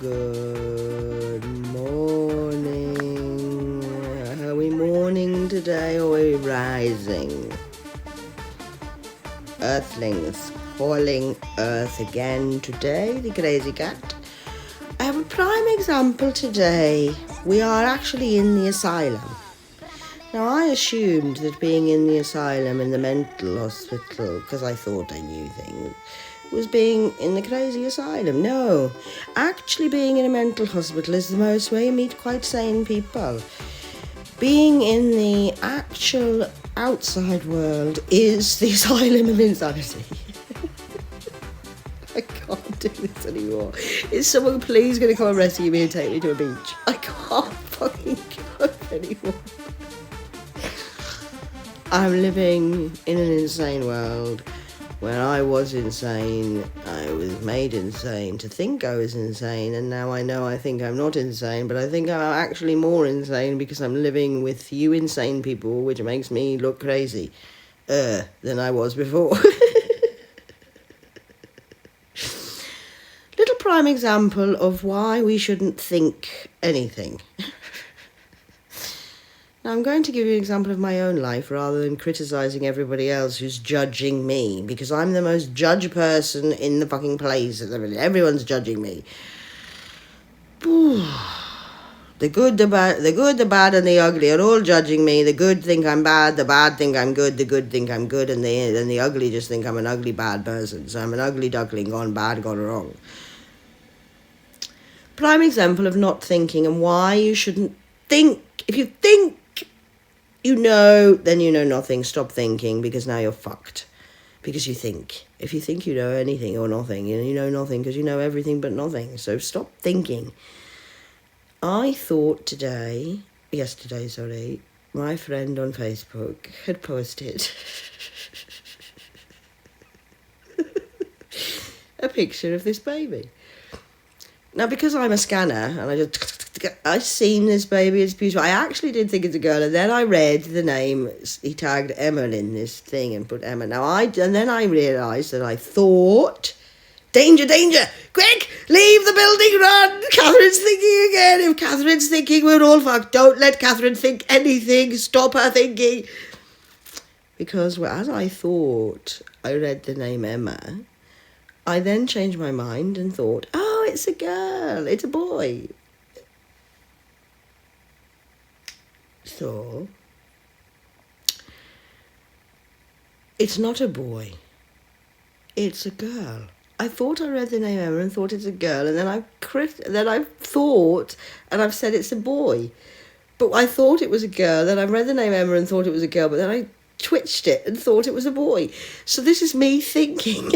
Good morning. Are we morning today or are we rising? Earthlings calling Earth again today, the crazy cat. I have a prime example today. We are actually in the asylum. Now, I assumed that being in the asylum, in the mental hospital, because I thought I knew things, was being in the crazy asylum. No, actually being in a mental hospital is the most where you meet quite sane people. Being in the actual outside world is the asylum of insanity. I can't do this anymore. Is someone please going to come and rescue me and take me to a beach? I can't fucking cope anymore. I'm living in an insane world. When I was insane, I was made insane to think I was insane, and now I know I think I'm not insane, but I think I'm actually more insane because I'm living with you insane people, which makes me look crazy than I was before. Little prime example of why we shouldn't think anything. Now, I'm going to give you an example of my own life rather than criticising everybody else who's judging me, because I'm the most judged person in the fucking place at the minute. Everyone's judging me. The good, the bad, and the ugly are all judging me. The good think I'm bad, the bad think I'm good, the good think I'm good, and the ugly just think I'm an ugly bad person. So I'm an ugly duckling gone bad, gone wrong. Prime example of not thinking and why you shouldn't think. If you think you know, then you know nothing. Stop thinking, because now you're fucked. Because you think. If you think you know anything or nothing, you know nothing because you know everything but nothing. So stop thinking. I thought yesterday, my friend on Facebook had posted a picture of this baby. Now, because I'm a scanner and I've seen this baby, it's beautiful. I actually did think it's a girl, and then I read the name. He tagged Emma in this thing and put Emma. And then I realised that I thought, danger, quick, leave the building, run. Catherine's thinking again. If Catherine's thinking, we're all fucked. Don't let Catherine think anything. Stop her thinking. Because as I thought, I read the name Emma, I then changed my mind and thought, oh, it's a girl, it's a boy. So, it's not a boy, it's a girl. I thought I read the name Emma and thought it's a girl, and then I thought, and I've said it's a boy. But I thought it was a girl, then I read the name Emma and thought it was a girl, but then I twitched it and thought it was a boy. So this is me thinking.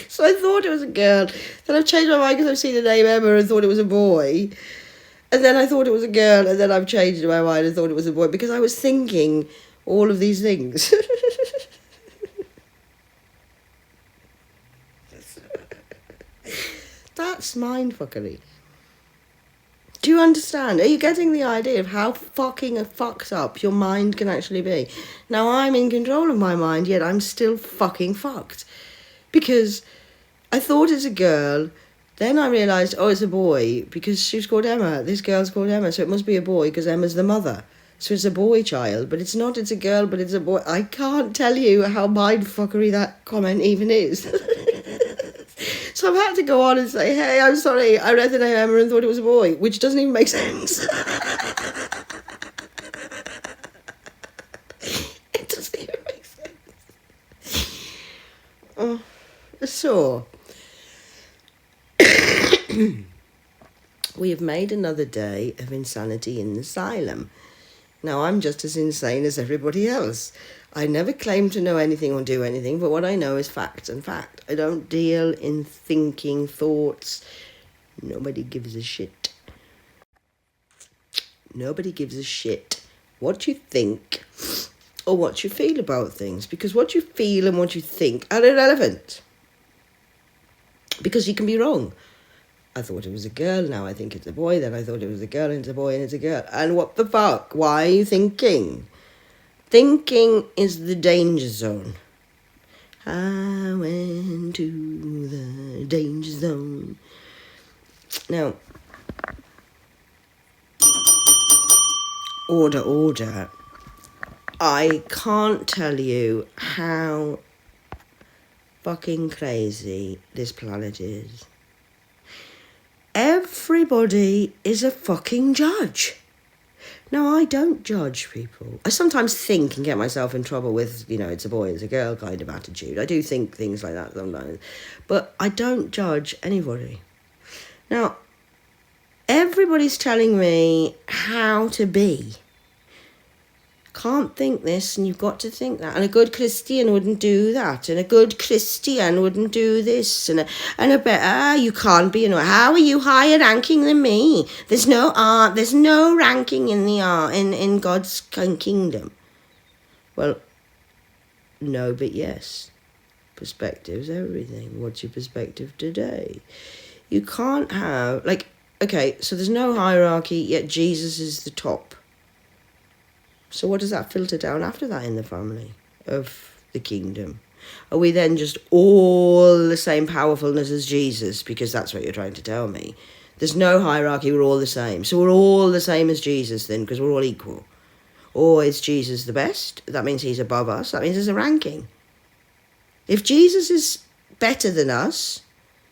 So I thought it was a girl. Then I've changed my mind because I've seen the name Emma and thought it was a boy. And then I thought it was a girl, and then I've changed my mind and thought it was a boy because I was thinking all of these things. That's mindfuckery. Do you understand? Are you getting the idea of how fucking fucked up your mind can actually be? Now, I'm in control of my mind, yet I'm still fucking fucked. Because I thought it's a girl, then I realised, oh, it's a boy, because she's called Emma. This girl's called Emma, so it must be a boy, because Emma's the mother. So it's a boy child, but it's not, it's a girl, but it's a boy. I can't tell you how mindfuckery that comment even is. So I've had to go on and say, hey, I'm sorry, I read the name Emma and thought it was a boy, which doesn't even make sense. It doesn't even make sense. Oh, so, we have made another day of insanity in the asylum. Now, I'm just as insane as everybody else. I never claim to know anything or do anything, but what I know is facts and fact. I don't deal in thinking thoughts. Nobody gives a shit. Nobody gives a shit what you think or what you feel about things, because what you feel and what you think are irrelevant. Because you can be wrong. I thought it was a girl, now I think it's a boy, then I thought it was a girl and it's a boy and it's a girl. And what the fuck? Why are you thinking? Thinking is the danger zone. I went to the danger zone. Now, order. I can't tell you how fucking crazy this planet is. Everybody is a fucking judge. Now, I don't judge people. I sometimes think and get myself in trouble with, it's a boy, it's a girl kind of attitude. I do think things like that sometimes. But I don't judge anybody. Now, everybody's telling me how to be. Can't think this and you've got to think that. And a good Christian wouldn't do that. And a good Christian wouldn't do this. And a bit, you can't be, how are you higher ranking than me? There's no art, there's no ranking in the art, in God's kingdom. Well, no, but yes. Perspective's everything. What's your perspective today? You can't have, okay, so there's no hierarchy, yet Jesus is the top. So what does that filter down after that in the family of the kingdom? Are we then just all the same powerfulness as Jesus? Because that's what you're trying to tell me. There's no hierarchy, we're all the same. So we're all the same as Jesus then, because we're all equal. Or is Jesus the best? That means he's above us. That means there's a ranking. If Jesus is better than us,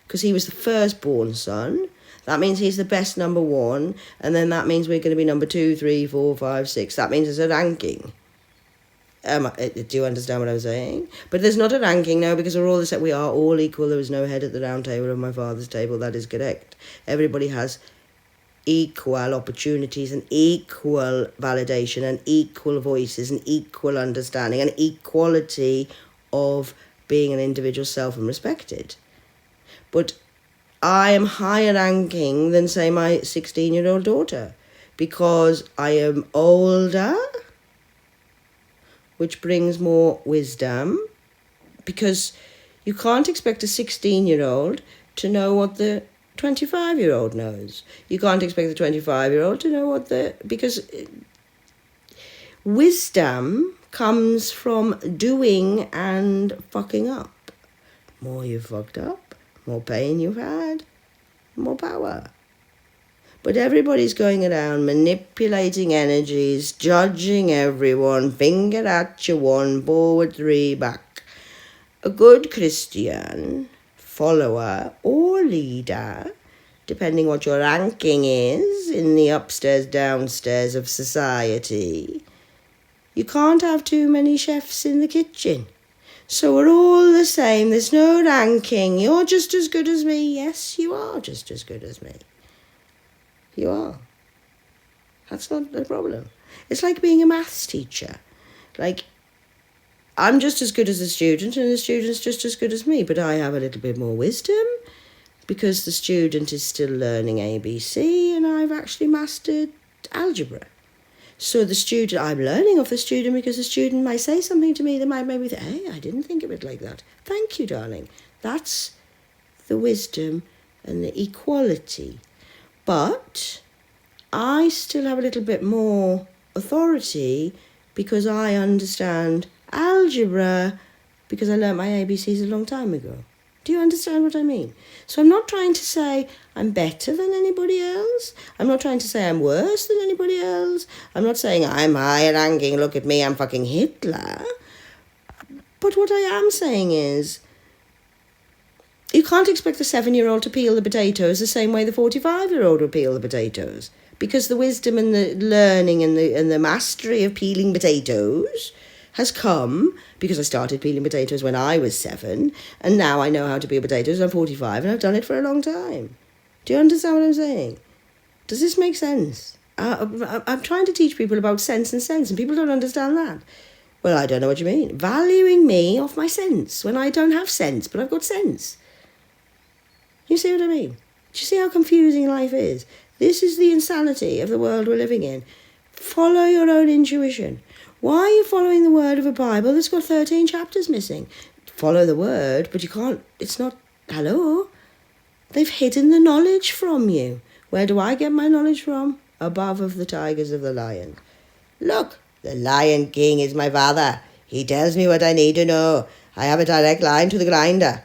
because he was the firstborn son, that means he's the best number one, and then that means we're going to be number 2, 3, 4, 5, 6. That means there's a ranking. Do you understand what I'm saying? But there's not a ranking now, because we're all the same. We are all equal. There was no head at the round table of my father's table. That is correct. Everybody has equal opportunities and equal validation and equal voices and equal understanding and equality of being an individual self and respected. But I am higher ranking than, say, my 16-year-old daughter because I am older, which brings more wisdom, because you can't expect a 16-year-old to know what the 25-year-old knows. You can't expect the 25-year-old to know because wisdom comes from doing and fucking up. More you've fucked up, more pain you've had, more power. But everybody's going around manipulating energies, judging everyone, finger at you, 1, forward, 3, back. A good Christian, follower or leader, depending what your ranking is in the upstairs, downstairs of society, you can't have too many chefs in the kitchen. So we're all the same. There's no ranking. You're just as good as me. Yes, you are just as good as me. You are. That's not the problem. It's like being a maths teacher. I'm just as good as the student and the student's just as good as me, but I have a little bit more wisdom because the student is still learning ABC and I've actually mastered algebra. So I'm learning off the student because the student might say something to me that might make me think, hey, I didn't think of it like that. Thank you, darling. That's the wisdom and the equality. But I still have a little bit more authority because I understand algebra because I learnt my ABCs a long time ago. Do you understand what I mean? So I'm not trying to say I'm better than anybody else. I'm not trying to say I'm worse than anybody else. I'm not saying I'm higher ranking, look at me, I'm fucking Hitler. But what I am saying is, you can't expect the 7-year-old to peel the potatoes the same way the 45-year-old will peel the potatoes. Because the wisdom and the learning and the mastery of peeling potatoes has come because I started peeling potatoes when I was 7, and now I know how to peel potatoes. I'm 45 and I've done it for a long time. Do you understand what I'm saying? Does this make sense? I'm trying to teach people about sense, and people don't understand that. Well, I don't know what you mean. Valuing me off my sense when I don't have sense, but I've got sense. You see what I mean? Do you see how confusing life is? This is the insanity of the world we're living in. Follow your own intuition. Why are you following the word of a Bible that's got 13 chapters missing? Follow the word, but you can't, it's not, hello? They've hidden the knowledge from you. Where do I get my knowledge from? Above of the tigers of the lion. Look, the Lion King is my father. He tells me what I need to know. I have a direct line to the grinder.